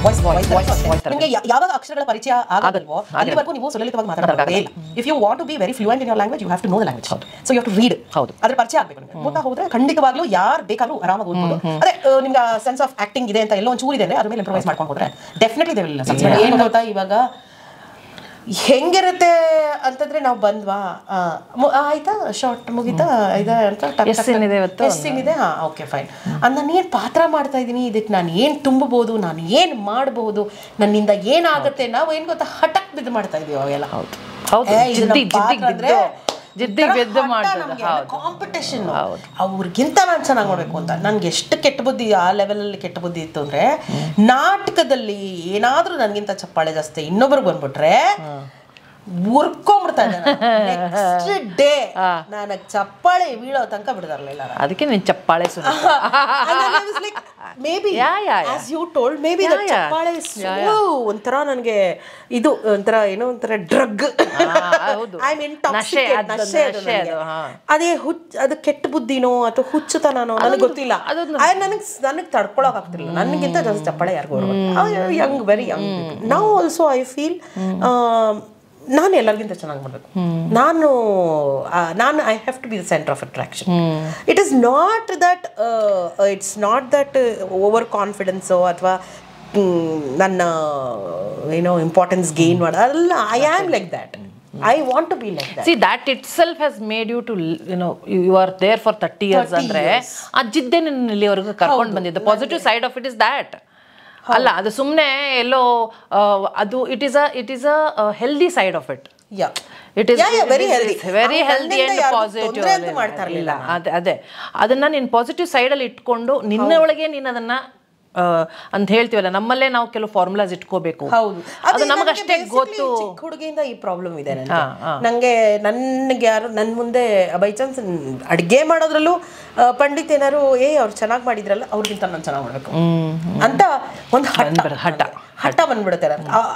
ನಿಮಗೆ ಯಾವಾಗ ಅಕ್ಷರಗಳ ಪರಿಚಯ ಆಗಲ್ವೋ ಅಲ್ಲಿವರೆಗೂ ನೀವು ಸುಲಲಿತವಾಗಿ ಮಾತಾಡೋದೇ ಇಲ್ಲ. If you want to be very fluent in your language you have to know the language. So you have to read. ಅದ್ರ ಪರಿಚಯ ಆಗಬೇಕು ನಿಮಗೆ. ಗೊತ್ತಾ ಹೋದ್ರೆ ಖಂಡಿತವಾಗ್ಲೂ ಯಾರು ಬೇಕಾದ್ರೂ ಆರಾಮಾಗಿ ಓದ್ಬೋದು. ಅದೇ ನಿಮ್ಗೆ ಸೆನ್ಸ್ ಆಫ್ ಆಕ್ಟಿಂಗ್ ಇದೆ ಅಂತ ಎಲ್ಲೋ ಒಂಚೂರು ಇದೆ ಅಂದ್ರೆ ಅದ್ರ ಮೇಲೆ ಇಂಪ್ರೂವೈಸ್ ಮಾಡ್ಕೊಂಡು ಹೋದ್ರೆ ಡೆಫಿನೆಟ್ಲಿ ದೇ ವಿಲ್ ಸಕ್ಸೀಡ್. ಏನು ಗೊತ್ತಾ ಇವಾಗ ಹೆಂಗಿರುತ್ತೆ ಅಂತಂದ್ರೆ ನಾವು ಬಂದ್ವಾ ಆಯ್ತಾ ಶಾರ್ಟ್ ಮುಗಿತಾ ಇದೆ ಅಂತ ಇದೆ ಹಾ ಓಕೆ ಫೈನ್. ನಾನು ಏನು ಪಾತ್ರ ಮಾಡ್ತಾ ಇದ್ದೀನಿ, ಇದಕ್ಕೆ ನಾನು ಏನು ತುಂಬಬಹುದು, ನಾನು ಏನು ಮಾಡಬಹುದು, ನನ್ನಿಂದ ಏನಾಗುತ್ತೆ, ನಾವು ಏನು ಗೊತ್ತಾ ಹಠಕ್ ಬಿದ್ದು ಮಾಡ್ತಾ ಇದೀವಿ ಅವೆಲ್ಲ. ಕಾಂಪಿಟೇಷನ್ ಅವ್ರಿಗಿಂತ ನಾನು ಚೆನ್ನಾಗಿ ನೋಡ್ಬೇಕು ಅಂತ. ನನ್ಗೆ ಎಷ್ಟು ಕೆಟ್ಟ ಬುದ್ಧಿ, ಆ ಲೆವೆಲಲ್ಲಿ ಕೆಟ್ಟ ಬುದ್ಧಿ ಇತ್ತು ಅಂದ್ರೆ ನಾಟಕದಲ್ಲಿ ಏನಾದ್ರೂ ನನ್ಗಿಂತ ಚಪ್ಪಾಳೆ ಜಾಸ್ತಿ ಇನ್ನೊಬ್ರಿಗೆ ಬಂದ್ಬಿಟ್ರೆ ಉರ್ಕೊಂಡ್ಬಿಡ್ತಾ ಇದ್ದೆ. ನೆಕ್ಸ್ಟ್ ಡೇ ನನಗೆ ಚಪ್ಪಾಳೆ ಬೀಳೋ ತನಕ ಬಿಡ್ತಾರಲಿಲ್ಲ. ಅದಕ್ಕೆ ನೀನು ಚಪ್ಪಾಳೆ maybe as you told maybe ಚಪ್ಪಾಳೆ ಒಂಥರ ನನಗೆ ಇದು ಒಂಥರ ಏನೋ ಒಂಥರ ಡ್ರಗ್. ಐ ಮೀನ್ ಅದೇ ಅದು ಕೆಟ್ಟ ಬುದ್ಧಿನೋ ಅಥವಾ ಹುಚ್ಚುತನೋ ನನಗೆ ಗೊತ್ತಿಲ್ಲ. ನನಗೆ ತಡ್ಕೊಳಕ್ ಆಗ್ತಿಲ್ಲ. ನನಗಿಂತ ಜಾಸ್ತಿ ಚಪ್ಪಾಳೆ ಯಾರಿಗೂ ಯಂಗ್ ವೆರಿ ಯಂಗ್. ನಾವು ಆಲ್ಸೋ ಐ ಫೀಲ್ ನಾನು ಎಲ್ಲರಿಗಿಂತ ಚೆನ್ನಾಗಿ ಮಾಡಬೇಕು. ನಾನು I have to be the centre of attraction. It is not that over ಕಾನ್ಫಿಡೆನ್ಸೋ ಅಥವಾ ನನ್ನ ಏನೋ ಇಂಪಾರ್ಟೆನ್ಸ್ ಗೇನ್ ಮಾಡೋಲ್ಲ. I am like that. I want to be like that. See, that itself has made you to, you are there for 30 years ಅಂದ್ರೆ ಆ ಜಿದ್ದೆ ನಿನ್ನ ಇಲ್ಲಿವರೆಗೂ ಕರ್ಕೊಂಡು ಬಂದಿದ್ದು. Positive side of it is that ಅಲ್ಲ, ಅದು ಸುಮ್ಮನೆ ಎಲ್ಲೋ ಅದು it is a healthy side of it. It is very healthy and positive. ಅದೇ ಅದನ್ನ ನೀನು ಪಾಸಿಟಿವ್ ಸೈಡಲ್ಲಿ ಇಟ್ಕೊಂಡು ನಿನ್ನ ಒಳಗೆ ನೀನು ಅದನ್ನ ಅಂತ ಹೇಳ್ತೀವಲ್ಲ, ನಮ್ಮಲ್ಲೇ ನಾವು ಕೆಲವು ಫಾರ್ಮುಲಾಸ್ ಇಟ್ಕೋಬೇಕು. ಅದು ನಮಗಷ್ಟೇ ಗೊತ್ತು. ಚಿಕ್ಕ ಹುಡುಗಿಯಿಂದ ಈ ಪ್ರಾಬ್ಲಮ್ ಇದೆ ನನಗೆ. ನನ್ಗೆ ಯಾರು ನನ್ನ ಮುಂದೆ ಬೈ ಚಾನ್ಸ್ ಅಡುಗೆ ಮಾಡೋದ್ರಲ್ಲೂ ಪಂಡಿತ್ ಏನಾರು ಅವ್ರು ಚೆನ್ನಾಗಿ ಮಾಡಿದ್ರಲ್ಲ ಅವ್ರಿಗಿಂತ ನಾನು ಚೆನ್ನಾಗಿ ಮಾಡ್ಬೇಕು ಅಂತ ಒಂದು ಹಠ ಬಂದ್ಬಿಡುತ್ತೆ.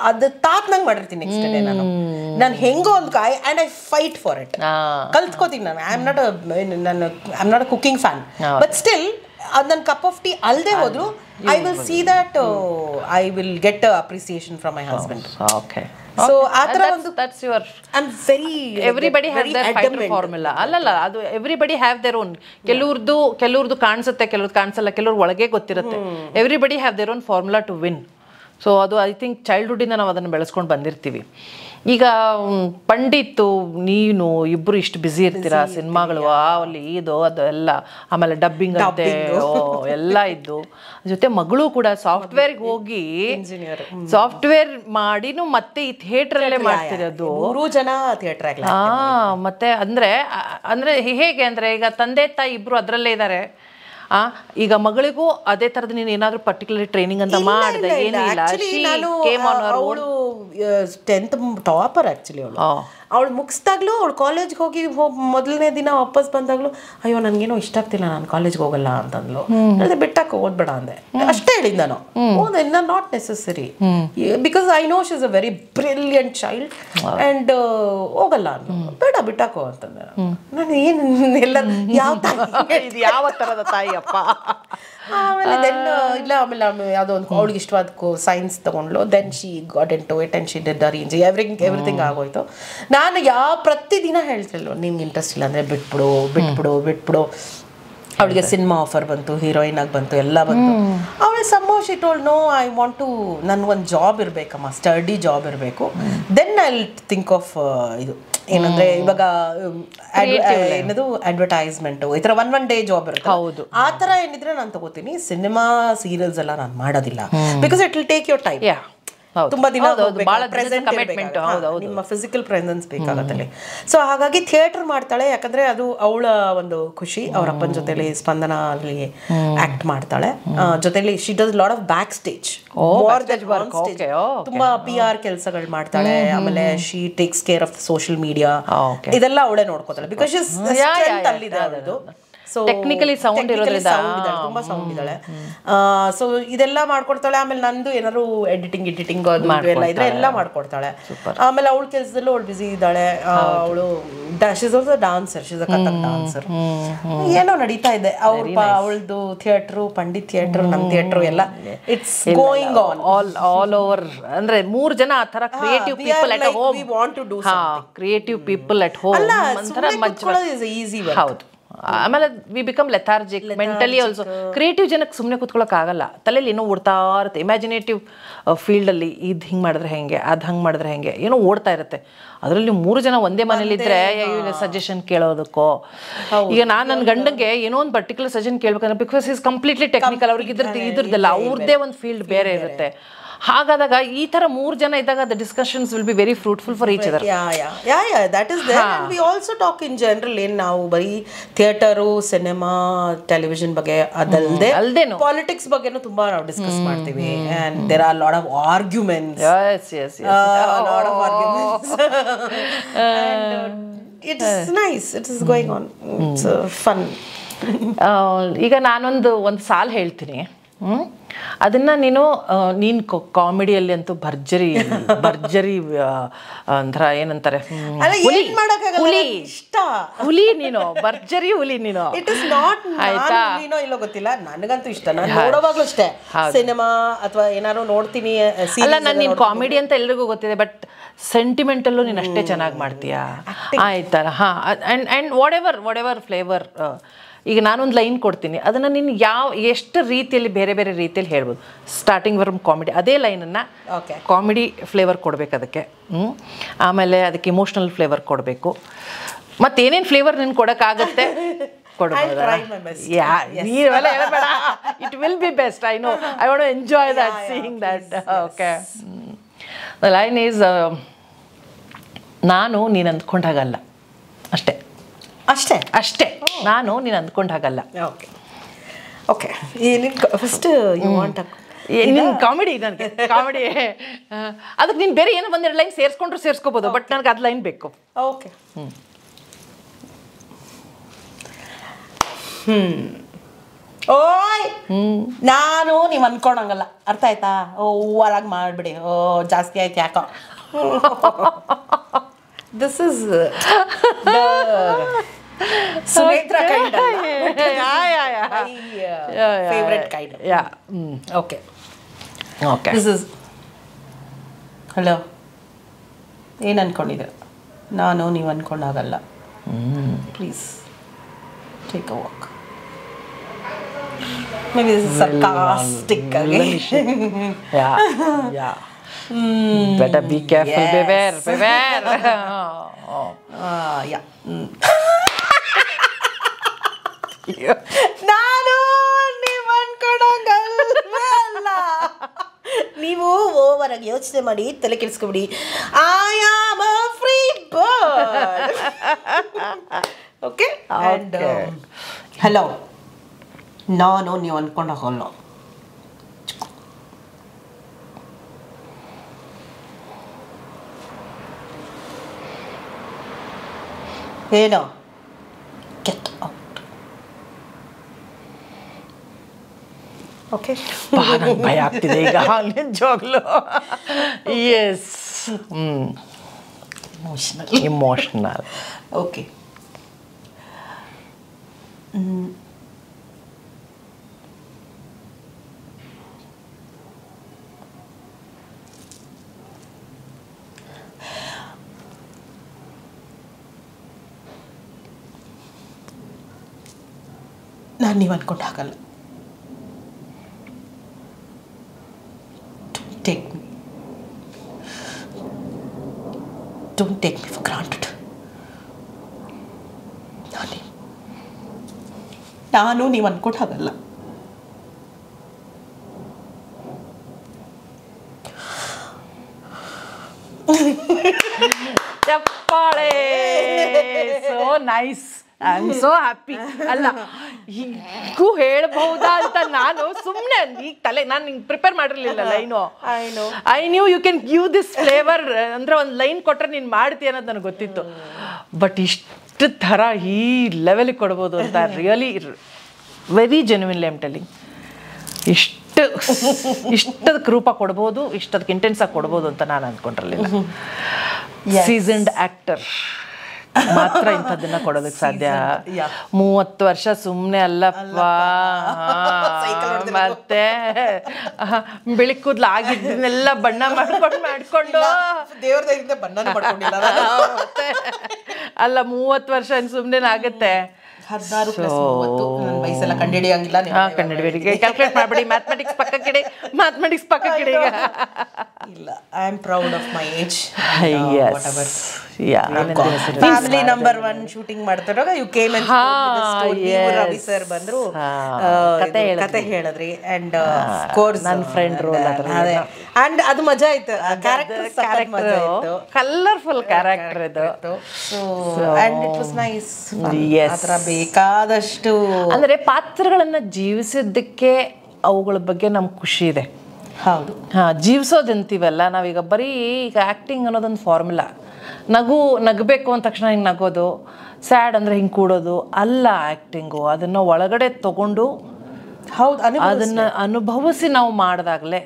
ಅದು ತಾತ್ನಂಗೆ ಮಾಡಿರ್ತೀನಿ. ನೆಕ್ಸ್ಟ್ ಡೇ ನಾನು ಹೆಂಗೋ ಒಂದು and I fight for it. ಕಲ್ತ್ಕೋತೀನಿ ನಾನು. I am not a cooking fan, but still ಅದು ನನ್ನ ಕಪ್ ಆಫ್ ಟೀ ಅಲ್ಲದೆ ಹೋದ್ರು I will see that I will get appreciation from my husband. Okay. So that's your. I'm very. Everybody has their fighter formula. ಅಲ್ಲಲ್ಲ, ಅದು everybody have their own. ಕೆಲವ್ರದ್ದು ಕಾಣಿಸುತ್ತೆ, ಕೆಲವ್ರದ್ದು ಕಾಣಿಸಲ್ಲ, ಕೆಲವ್ರು ಒಳಗೆ ಗೊತ್ತಿರುತ್ತೆ. Everybody have their own formula to win. So ಅದು I think ಚೈಲ್ಡ್ಹುಡ್ಡಿಂದ ನಾವು ಅದನ್ನು ಬೆಳೆಸ್ಕೊಂಡು ಬಂದಿರ್ತೀವಿ. ಈಗ ಪಂಡಿತ್ತು ನೀನು ಇಬ್ಬರು ಇಷ್ಟು ಬ್ಯುಸಿ ಇರ್ತೀರಾ, ಸಿನಿಮಾಗಳು ಅಲ್ಲಿ ಇದು ಅದು ಎಲ್ಲ, ಆಮೇಲೆ ಡಬ್ಬಿಂಗ್ ಅಂತೆ ಎಲ್ಲ ಇದ್ದು, ಜೊತೆ ಮಗಳು ಕೂಡ ಸಾಫ್ಟ್ವೇರ್ಗೆ ಹೋಗಿ ಸಾಫ್ಟ್ವೇರ್ ಮಾಡಿನೂ ಮತ್ತೆ ಈ ಥಿಯೇಟ್ರಲ್ಲೇ ಮಾಡ್ತಿರೋದು. 3 ಜನ ಥಿಯೇಟರ್. ಮತ್ತೆ ಅಂದ್ರೆ ಹೇಗೆ ಅಂದ್ರೆ ಈಗ ತಂದೆ ತಾಯಿ ಇಬ್ರು ಅದರಲ್ಲೇ ಇದ್ದಾರೆ. ಈಗ ಮಗಳಿಗೂ ಅದೇ ತರದ ನೀನು ಏನಾದ್ರೂ ಪರ್ಟಿಕ್ಯುಲರ್ ಟ್ರೈನಿಂಗ್ ಅಂತ ಮಾಡಿದೆ? ಏನಿಲ್ಲ, ಅವಳು 10th ಟಾಪರ್ ಆಕ್ಚುಲಿ. ಅವಳು ಮುಗಿಸ್ದಾಗ್ಲೂ ಅವಳು ಕಾಲೇಜ್ಗೆ ಹೋಗಿ ಮೊದಲನೇ ದಿನ ವಾಪಸ್ ಬಂದಾಗ್ಲೂ ಅಯ್ಯೋ ನನಗೇನೋ ಇಷ್ಟ ಆಗ್ತಿಲ್ಲ, ನಾನು ಕಾಲೇಜ್ಗೆ ಹೋಗಲ್ಲ ಅಂತಂದ್ಲು. ಅದೇ ಬಿಟ್ಟಾಕ ಓದ್ಬೇಡ ಅಂದೆ, ಅಷ್ಟೇ ಹೇಳಿದ್ ನಾನು. ಓದ not necessary because I know she is a very brilliant child and ಹೋಗಲ್ಲ ಅಂದ್ಲು. ಬೇಡ ಬಿಟ್ಟಾಕೋ ಅಂತಂದೆ ನಾನು. ಏನು ಎಲ್ಲ ಯಾವ ಥರದ ತಾಯಿ ಅಪ್ಪ. ಆಮೇಲೆ ಇಲ್ಲ ಆಮೇಲೆ ಯಾವುದೋ ಒಂದು ಅವಳಿಗೆ ಇಷ್ಟವಾದ ಸೈನ್ಸ್ ತಗೊಂಡ್ಲು. Then she got into it and she did arrange everything ಆಗೋಯ್ತು. ನಾನು ಪ್ರತಿದಿನ ಹೇಳ್ತಿಲ್ವ ನಿಮ್ಗೆ ಇಂಟ್ರೆಸ್ಟ್ ಇಲ್ಲ ಅಂದರೆ ಬಿಟ್ಬಿಡು. ಅವಳಿಗೆ ಸಿನಿಮಾ ಆಫರ್ ಬಂತು, ಹೀರೋಯಿನ್ ಆಗಿ ಬಂತು, ಎಲ್ಲ ಬಂತು. ಅವಳು somehow she told no, I want to, ನನ್ಗೊಂದು ಜಾಬ್ ಇರಬೇಕಮ್ಮ, ಸ್ಟಡಿ ಜಾಬ್ ಇರಬೇಕು. Then I will think of ಇದು ಏನಂದ್ರೆ ಇವಾಗ ಏನದು ಅಡ್ವರ್ಟೈಸ್ಮೆಂಟ್ ಈ ಥರ ಒನ್ ಡೇ ಜಾಬ್ ಇರುತ್ತೆ. ಆ ಥರ ಏನಿದ್ರೆ ನಾನು ತಗೋತೀನಿ. ಸಿನಿಮಾ ಸೀರಿಯಲ್ಸ್ ಎಲ್ಲ ನಾನು ಮಾಡೋದಿಲ್ಲ. Because it will take your time. ತುಂಬಾ ದಿನ ನಿಮ್ಮ ಫಿಸಿಕಲ್ ಪ್ರೆಸೆನ್ಸ್ ಬೇಕಾಗತ್ತಲ್ಲಿ. ಸೊ ಹಾಗಾಗಿ ಥಿಯೇಟರ್ ಮಾಡ್ತಾಳೆ, ಯಾಕಂದ್ರೆ ಅದು ಅವಳ ಒಂದು ಖುಷಿ. ಅವ್ರ ಅಪ್ಪನ ಜೊತೆಲಿ ಸ್ಪಂದನ ಅಲ್ಲಿ ಆಕ್ಟ್ ಮಾಡ್ತಾಳೆ. ಜೊತೆಲಿ she does lot of back stage, ತುಂಬಾ PR ಕೆಲಸಗಳು ಮಾಡ್ತಾಳೆ. ಆಮೇಲೆ she takes care of social media, ಇದೆಲ್ಲ ಅವಳೇ ನೋಡ್ಕೋತಾಳೆ. ಬಿಕಾಸ್ ಅಲ್ಲಿದೆ ಅವಳದು. ಸೊ ಟೆಕ್ನಿಕಲಿ ಸೌಂಡ್ ಇರೋದ್ರಿಂದ ತುಂಬಾ ಸೌಂಡ್ ಇದ್ದಾಳೆ. ಸೊ ಇದೆಲ್ಲ ಮಾಡ್ಕೊಡ್ತಾಳೆ. ಆಮೇಲೆ ನಂದು ಏನಾದ್ರು ಎಡಿಟಿಂಗ್ ಅದು ಎಲ್ಲ ಇದ್ರೆ ಎಲ್ಲ ಮಾಡ್ಕೊಡ್ತಾಳೆ. ಆಮೇಲೆ ಅವಳ ಕೆಲಸದಲ್ಲೂ ಅವಳು ಬಿಸಿ ಇದ್ದಾಳೆ. ಅವಳು she's also dancer, she's a Kathak dancer. ಏನೋ ನಡೀತಾ ಇದೆ ಅವಳದು ಥಿಯೇಟ್ರು, ಪಂಡಿತ್ ಥಿಯೇಟ್ರು, ನಮ್ಮ ಥಿಯೇಟ್ರು ಎಲ್ಲ it's going on all over. ಅಂದ್ರೆ 3 ಜನ ಆ ತರ creative people at home, we want to do something. Creative people at home ಅಂತರ ಈಸಿ. ಹೌದು. ಆಮೇಲೆ we become lethargic mentally also. Creative ಜನಕ್ಕೆ ಸುಮ್ಮನೆ ಕೂತ್ಕೊಳ್ಳೋಕೆ ಆಗಲ್ಲ, ತಲೆಯಲ್ಲಿ ಏನೋ ಓಡ್ತಾ ಇರುತ್ತೆ. ಇಮ್ಯಾಜಿನೇಟಿವ್ ಫೀಲ್ಡಲ್ಲಿ ಇದು ಹಿಂಗೆ ಮಾಡಿದ್ರೆ ಹೆಂಗೆ, ಅದು ಹಂಗೆ ಮಾಡಿದ್ರೆ ಹೆಂಗೆ, ಏನೋ ಓಡ್ತಾ ಇರುತ್ತೆ. ಅದರಲ್ಲಿ 3 ಜನ ಒಂದೇ ಮನೇಲಿದ್ರೆ ಸಜೆಷನ್ ಕೇಳೋದಕ್ಕೋ, ಈಗ ನಾನು ನನ್ನ ಗಂಡಂಗೆ ಏನೋ ಒಂದು ಪರ್ಟಿಕ್ಯುಲರ್ ಸಜೆಷನ್ ಕೇಳ್ಬೇಕಂದ್ರೆ ಬಿಕಾಸ್ ಈಸ್ ಕಂಪ್ಲೀಟ್ಲಿ ಟೆಕ್ನಿಕಲ್, ಅವ್ರಿಗೆ ಇದ್ರದ್ದೆಲ್ಲ ಅವ್ರದ್ದೇ ಒಂದು ಫೀಲ್ಡ್ ಬೇರೆ ಇರುತ್ತೆ. ಹಾಗಾದಾಗ ಈ ತರ 3 ಜನ ಇದ್ದಾಗ the discussions will be very fruitful for each other. That is there. And we also talk in general. ಏನು ನಾವು ಬರೀ ಥಿಯೇಟರು, ಸಿನಿಮಾ, ಟೆಲಿವಿಷನ್ ಬಗ್ಗೆ ಅದಲ್ಲದೆ ಪಾಲಿಟಿಕ್ಸ್ ಬಗ್ಗೆನೂ ತುಂಬಾ ನಾವು ಡಿಸ್ಕಸ್ ಮಾಡ್ತೀವಿ. And there are lot of arguments. Lot of arguments. It is nice. It is going on. It's fun. ಈಗ ನಾನೊಂದು ಸಾಲ್ ಹೇಳ್ತೀನಿ, ಅದನ್ನ ನೀನು ಕಾಮಿಡಿಯಲ್ಲಿ ಅಂತೂ ಭರ್ಜರಿ ಅಂದ್ರ ಏನಂತಾರೆ, ಹುಲಿ ನೀನು, ಭರ್ಜರಿ ಹುಲಿ ನೀನು. ಇಟ್ ಇಸ್ ನಾಟ್ ಆಯ್ತಾ, ಇಲ್ಲೋ ಗೊತ್ತಿಲ್ಲ, ನನಗಂತೂ ಇಷ್ಟ. ನಾನು ನೋಡುವಾಗ್ಲೂ ಅಷ್ಟೇ, ಸಿನಿಮಾ ಅಥವಾ ಏನಾದ್ರು ನೋಡ್ತೀನಿ. ಅಲ್ಲ, ನಾನು ನೀನು ಕಾಮಿಡಿ ಅಂತ ಎಲ್ರಿಗೂ ಗೊತ್ತಿದೆ, ಬಟ್ ಸೆಂಟಿಮೆಂಟಲ್ಲೂ ನೀನು ಅಷ್ಟೇ ಚೆನ್ನಾಗಿ ಮಾಡ್ತೀಯಾ, ಆಯ್ತಲ್ಲ. And what ever flavour. ಈಗ ನಾನೊಂದು ಲೈನ್ ಕೊಡ್ತೀನಿ, ಅದನ್ನು ನೀನು ಎಷ್ಟು ರೀತಿಯಲ್ಲಿ ಬೇರೆ ಬೇರೆ ರೀತಿಯಲ್ಲಿ ಹೇಳ್ಬೋದು. ಸ್ಟಾರ್ಟಿಂಗ್ ವರ್ಮ್ ಕಾಮಿಡಿ, ಅದೇ ಲೈನನ್ನು ಕಾಮಿಡಿ ಫ್ಲೇವರ್ ಕೊಡಬೇಕು ಅದಕ್ಕೆ. ಆಮೇಲೆ ಅದಕ್ಕೆ ಇಮೋಷ್ನಲ್ ಫ್ಲೇವರ್ ಕೊಡಬೇಕು. ಮತ್ತೇನೇನು ಫ್ಲೇವರ್ ನೀನು ಕೊಡೋಕ್ಕಾಗತ್ತೆ ಕೊಡ್ಬೋದು. It will be best. I know, I want to enjoy that, seeing that. Okay, the line is, ನಾನು ನೀನು ಅಂದ್ಕೊಂಡಾಗಲ್ಲ, ಅಷ್ಟೇ ಅಷ್ಟೇ. ನಾನು ನೀನು ಅಂದ್ಕೊಂಡು ಹಾಗಲ್ಲ. ಓಕೆ, ಫಸ್ಟ್ ಯು ವಾಂಟ್ ನಿನ್ನ ಕಾಮಿಡಿ, ನನಗೆ ಕಾಮಿಡಿ. ಅದಕ್ಕೆ ನೀನು ಬೇರೆ ಏನೋ ಒಂದೆರಡು ಲೈನ್ ಸೇರಿಸ್ಕೊಂಡ್ರು ಸೇರಿಸ್ಕೋಬೋದು, ಬಟ್ ನನಗೆ ಅದು ಲೈನ್ ಬೇಕು. ಓಕೆ. ಓಯ್, ನಾನು ನೀವು ಅನ್ಕೊಂಡಂಗಲ್ಲ, ಅರ್ಥ ಆಯ್ತಾ? ಓವರಾಗಿ ಮಾಡಿಬಿಡಿ, ಜಾಸ್ತಿ ಆಯ್ತು ಯಾಕೋ. This is Sunitra kind of. My favorite kind. Okay. This is. Hello. ಏನು ಅನ್ಕೊಂಡಿದ್ದೀರ? ನಾನು ನೀವು ಅನ್ಕೊಂಡಾಗಲ್ಲ. Please take a walk. Maybe this is sarcastic again. Yeah. Better be careful. Yes. Beware. Yeah. ನಾನು ನೀವು ಅನ್ಕೊಂಡಂಗಲ್ಲ. ನೀವು ಓವರ್ ಆಗಿ ಯೋಚನೆ ಮಾಡಿ ತಲೆ ಕೆಡಿಸ್ಕೊಬಿಡಿ. I am a free bird. Okay. And hello, ನಾನು ನೀವು ಅನ್ಕೊಂಡಾಗಲ್ಲ. ಏನೋ, ಗೆಟ್ ಔಟ್. ಓಕೆ, ನಂಗೆ ಭಯ ಆಗ್ತಿದೆ ಈಗ ನಿಜವಾಗ್ಲೂ. Yes, emotional. ಓಕೆ. ನಾನು ನೀವು ಅನ್ಕೊಂಡಾಗಲ್ಲ. Don't take me for granted. ನಾನು ನೀವು ಅನ್ಕೊಂಡಾಗಲ್ಲ. ಚಪ್ಪಾಳೆ. So nice. I am so happy. ಅಲ್ಲ, ಹೀಗೂ ಹೇಳ್ಬಹುದಾ ಅಂತ ನಾನು ಸುಮ್ಮನೆ ಈಗ ನಾನು ನಿಂಗೆ ಪ್ರಿಪೇರ್ ಮಾಡಿರ್ಲಿಲ್ಲ line. I knew you can give this flavour. ಅಂದರೆ ಒಂದು ಲೈನ್ ಕೊಟ್ಟರೆ ನೀನು ಮಾಡ್ತೀಯ ಅನ್ನೋದು ನನಗೆ ಗೊತ್ತಿತ್ತು. ಬಟ್ ಇಷ್ಟು ಇಷ್ಟು ಥರ ಈ ಲೆವೆಲಿಗೆ ಕೊಡ್ಬೋದು ಅಂತ really very genuinely I'm telling. ಇಷ್ಟದಕ್ಕೆ ರೂಪ ಕೊಡ್ಬೋದು, ಇಷ್ಟದಕ್ಕೆ ಇಂಟೆನ್ಸಾಗಿ ಕೊಡ್ಬೋದು ಅಂತ ನಾನು ಅಂದ್ಕೊಂಡಿರಲಿಲ್ಲ. ಸೀಸನ್ಡ್ ಆ್ಯಕ್ಟರ್ ಮಾತ್ರ ಇಂಥದ್ದನ್ನ ಕೊಡೋದಕ್ಕೆ ಸಾಧ್ಯ. 30 ವರ್ಷ ಸುಮ್ಮನೆ ಅಲ್ಲಪ್ಪ. ಮತ್ತೆ ಬಿಳಿ ಕೂದಲು ಆಗಿದ್ದನ್ನೆಲ್ಲ ಬಣ್ಣ ಮಾಡ್ಕೊಂಡು ಅಲ್ಲ 30 ವರ್ಷ ಸುಮ್ಮನೆ ಆಗುತ್ತೆ. 16 ವಯಸ್ಸೆಲ್ಲ ಕಂಡಿಡಿಯಂಗಿಲ್ಲ. ಕಂಡಿಡಿಬೇಡಿ, ಕ್ಯಾಲ್ಕುಲೇಟ್ ಮಾಡಬೇಡಿ. ಮ್ಯಾಥಮೆಟಿಕ್ಸ್ ಪಕ್ಕಕ್ಕಿಡಿ. ಇಲ್ಲ, I am proud of my age. Family number 1 shooting ಮಾಡ್ತಿರುವಾಗ you came and Ravi sir ಬಂದ್ರು, ಕತೆ ಹೇಳಿದ್ರಿ. ಅಂಡ್ ಕೋರ್ಸ್ ನನ್ನ ಫ್ರೆಂಡ್ ರೋಲ್ ಅಂಡ್ ಅದು ಮಜಾ ಆಯ್ತು. ಕ್ಯಾರೆಕ್ಟರ್ ಕಲರ್ಫುಲ್ ಕ್ಯಾರೆಕ್ಟರ್ ಇದು. And it was nice. ಆತರ ಬೇಕಾದಷ್ಟು ಅಂದ್ರೆ ಪಾತ್ರಗಳನ್ನ ಜೀವಿಸಿದ್ದಕ್ಕೆ ಅವುಗಳ ಬಗ್ಗೆ ನಮ್ಗೆ ಖುಷಿ ಇದೆ. ಹೌದು, ಜೀವಿಸೋದಂತೀವಲ್ಲ ನಾವೀಗ ಬರೀ ಈಗ ಆ್ಯಕ್ಟಿಂಗ್ ಅನ್ನೋದೊಂದು ಫಾರ್ಮುಲಾ. ನಗಬೇಕು ಅಂದ ತಕ್ಷಣ ಹಿಂಗೆ ನಗೋದು, ಸ್ಯಾಡ್ ಅಂದರೆ ಹಿಂಗೆ ಕೂಡೋದು ಅಲ್ಲ ಆ್ಯಕ್ಟಿಂಗು. ಅದನ್ನು ಒಳಗಡೆ ತಗೊಂಡು ಅದನ್ನ ಅನುಭವಿಸಿ ನಾವು ಮಾಡಿದಾಗಲೇ.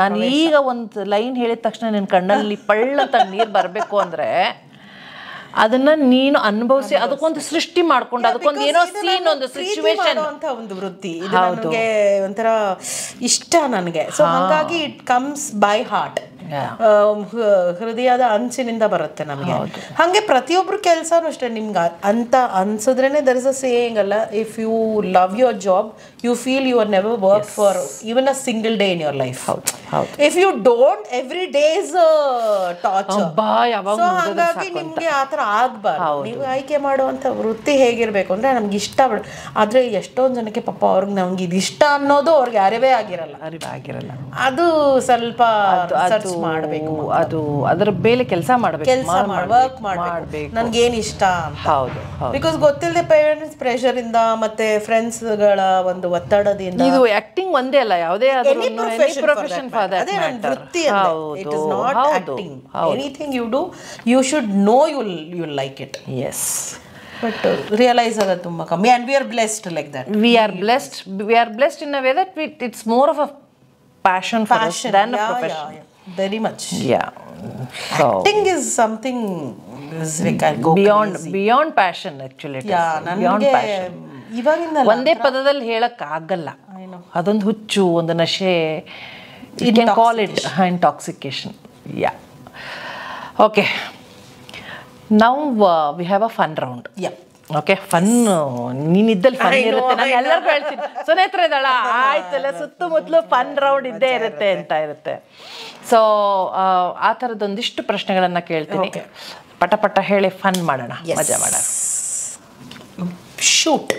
ನಾನು ಈಗ ಒಂದು ಲೈನ್ ಹೇಳಿದ ತಕ್ಷಣ ನಿನ್ನ ಕಣ್ಣಲ್ಲಿ ಪಳ್ಳಂತ ನೀರು ಬರಬೇಕು ಅಂದರೆ ಅದನ್ನ ನೀನು ಅನುಭವಿಸಿ ಅದಕ್ಕೊಂದು ಸೃಷ್ಟಿ ಮಾಡ್ಕೊಂಡು ಅದಕ್ಕೊಂದು ಏನೋ ಸೀನ್, ಒಂದು ಸಿಚುವೇಶನ್ ಅಂತ ಒಂದು ವೃತ್ತಿ. ಇದು ನನಗೆ ಒಂಥರ ಇಷ್ಟ ನನಗೆ. ಸೊ ಹಾಗಾಗಿ ಇಟ್ ಕಮ್ಸ್ ಬೈ ಹಾರ್ಟ್. ಹೃದಯದ ಅಂಚಿನಿಂದ ಬರುತ್ತೆ ನಮಗೆ. ಹಾಗೆ ಪ್ರತಿಯೊಬ್ರು ಕೆಲಸನೂ ಅಷ್ಟೇ. ನಿಮ್ಗೆ ಅಂತ ಅನ್ಸಿದ್ರೇನೆ ದರ್ ಇಸ್ ಅ ಸೇಯಿಂಗ್ ಅಲ್ಲ, if you love your job you feel you are never work for even a single day in your life. If you don't every day is torture. So ಹಾಗಾಗಿ ನಿಮ್ಗೆ ಆತರ ಆಗ್ಬಾರ್ದು. ನೀವು ಆಯ್ಕೆ ಮಾಡುವಂತ ವೃತ್ತಿ ಹೇಗಿರ್ಬೇಕು ಅಂದ್ರೆ ನಮ್ಗೆ ಇಷ್ಟ. ಆದ್ರೆ ಎಷ್ಟೊಂದು ಜನಕ್ಕೆ ಪಾಪ ಅವ್ರಿಗೆ ನಮ್ಗೆ ಇದು ಇಷ್ಟ ಅನ್ನೋದು ಅವ್ರಿಗೆ ಅರಿವೇ ಆಗಿರಲ್ಲ. ಅದು ಸ್ವಲ್ಪ ಮಾಡಬೇಕು. ಅದು ಅದರ ಮೇಲೆ ಕೆಲಸ ಮಾಡಬೇಕು, ವರ್ಕ್ ಮಾಡಬೇಕು. ನನ್ಗೇನ್ ಇಷ್ಟ ಅಂತ. ಹೌದು, ಬಿಕಾಸ್ ಗೊತ್ತಿಲ್ಲದೆ ಪೇರೆಂಟ್ಸ್ ಪ್ರೆಷರ್ ಇಂದ ಮತ್ತೆ ಫ್ರೆಂಡ್ಸ್ ಗಳ ಒಂದು ಒತ್ತಡದಿಂದ. ಇದು ಆಕ್ಟಿಂಗ್ ಒಂದೇ ಅಲ್ಲ, ಯಾವುದೇ profession for that matter. It is not acting. Anything you do you should know you like it. Yes, but realise ಆಗೋದು ತುಂಬಾ ಕಮ್ಮಿ. And we are blessed like that. We are blessed in a way that it's more of a passion for us than a profession. Very much. Yeah. So acting is something is like I go beyond passion actually. Beyond passion. ಇವಾಗಿಂದ ಒಂದೇ ಪದದಲ್ಲಿ ಹೇಳಕ್ ಆಗಲ್ಲ. ಅದೊಂದು ಹುಚ್ಚು, ಒಂದು ನಶೆ. You can call it intoxication. Yeah. Okay. Now we have a fun round. Yeah. Okay, fun ನೀನಿದ್ದಲ್ಲಿ fun ಇರುತ್ತೆ. ನಾನು ಎಲ್ಲರಿಗೂ ಹೇಳ್ತೀನಿ, ಸುನೇತ್ರ ಇದ್ದಾಳ ಆಯ್ತಲ್ಲ, ಸುತ್ತಮುತ್ತಲು ಫನ್ ರೌಂಡ್ ಇದ್ದೇ ಇರುತ್ತೆ ಅಂತ ಇರುತ್ತೆ. ಸೊ ಆ ಥರದೊಂದಿಷ್ಟು ಪ್ರಶ್ನೆಗಳನ್ನ ಕೇಳ್ತೀನಿ. ಪಟ ಹೇಳಿ ಫನ್ ಮಾಡೋಣ, ಮಜಾ ಮಾಡೋಣ. ಶೂಟ್.